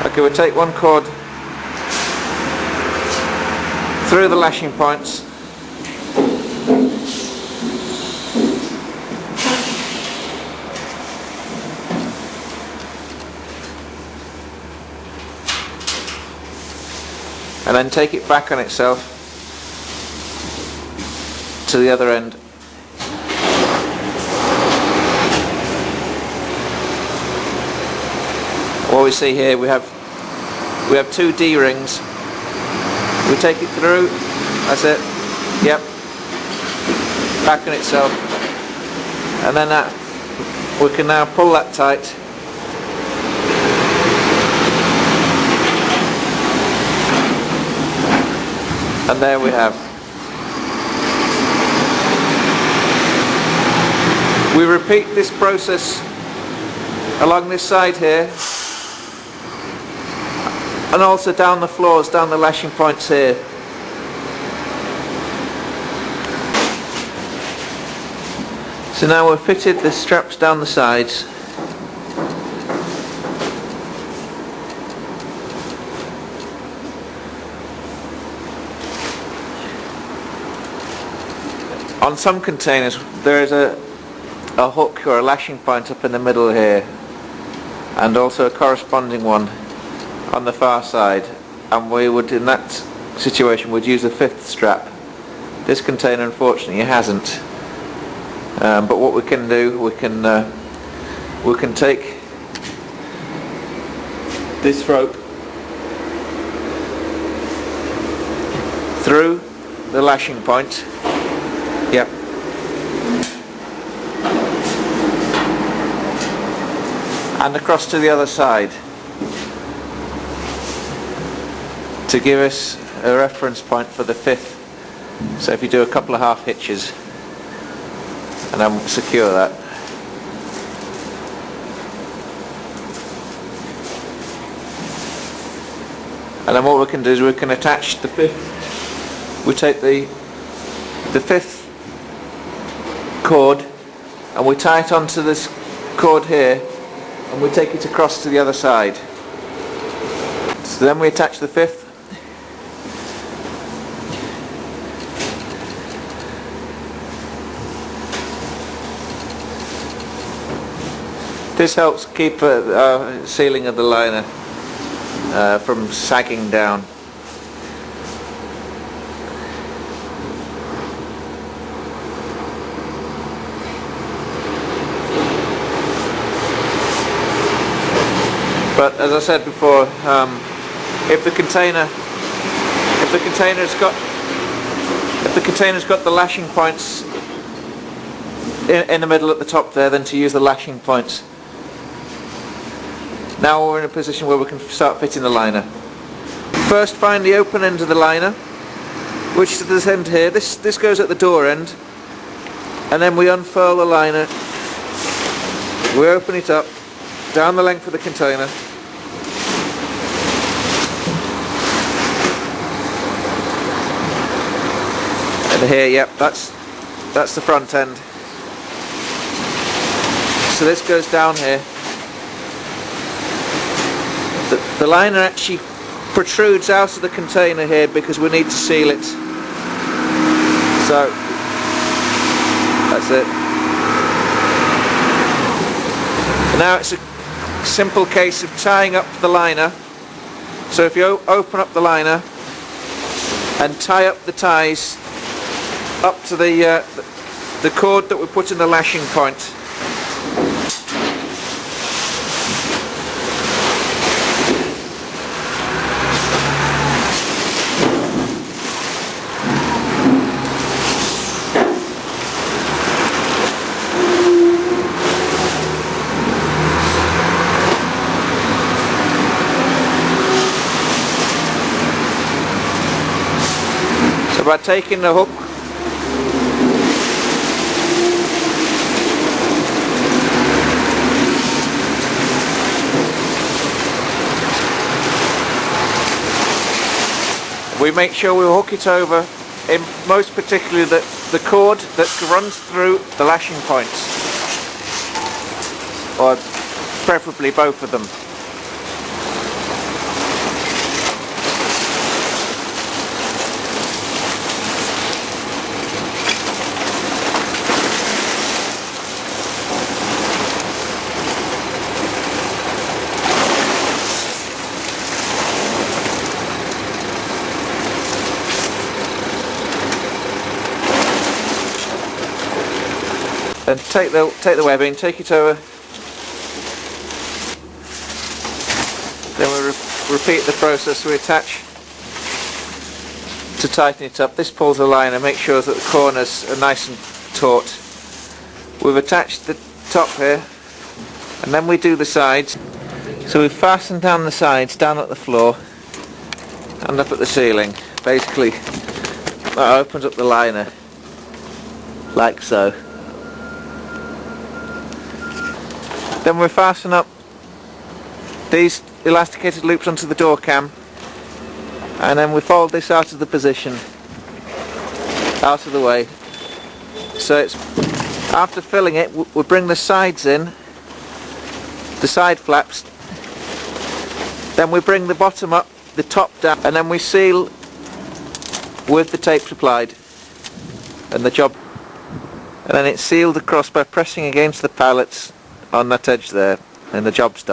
Okay, we'll take one cord through the lashing points. And then take it back on itself to the other end. What we see here, we have 2 D-rings. We take it through, that's it, yep, back on itself, and then we can now pull that tight. And there we have. We repeat this process along this side here, and also down the floors, down the lashing points here. So now we've fitted the straps down the sides. On some containers there is a hook or a lashing point up in the middle here, and also a corresponding one on the far side, and we would, in that situation, would use the 5th strap. This container unfortunately hasn't, but what we can do, we can take this rope through the lashing point. Yep. And across to the other side to give us a reference point for the 5th. So if you do a couple of half hitches and then secure that. And then what we can do is we can attach the 5th. We take the 5th cord and we tie it onto this cord here, and we take it across to the other side. So then we attach the 5th. This helps keep our sealing of the liner from sagging down. But as I said before, if the container's got the lashing points in the middle at the top there, then to use the lashing points. Now we're in a position where we can start fitting the liner. First, find the open end of the liner, which is this end here. This goes at the door end, and then we unfurl the liner. We open it up down the length of the container. And here, yep, that's the front end. So this goes down here. The liner actually protrudes out of the container here because we need to seal it. So that's it. Now it's a simple case of tying up the liner. So if you open up the liner and tie up the ties up to the cord that we put in the lashing point. So by taking the hook we make sure we hook it over, in most particularly the cord that runs through the lashing points, or preferably both of them. take the webbing, take it over. Then we repeat the process. We attach to tighten it up. This pulls the liner, make sure that the corners are nice and taut. We've attached the top here, and then we do the sides. So we fasten down the sides, down at the floor and up at the ceiling. Basically that opens up the liner like so. Then we fasten up these elasticated loops onto the door cam, and then we fold this out of the position, out of the way. So it's, after filling it, we bring the sides in, the side flaps, then we bring the bottom up, the top down, and then we seal with the tape supplied, and the job, and then it's sealed across by pressing against the pallets on that edge there, and the job's done.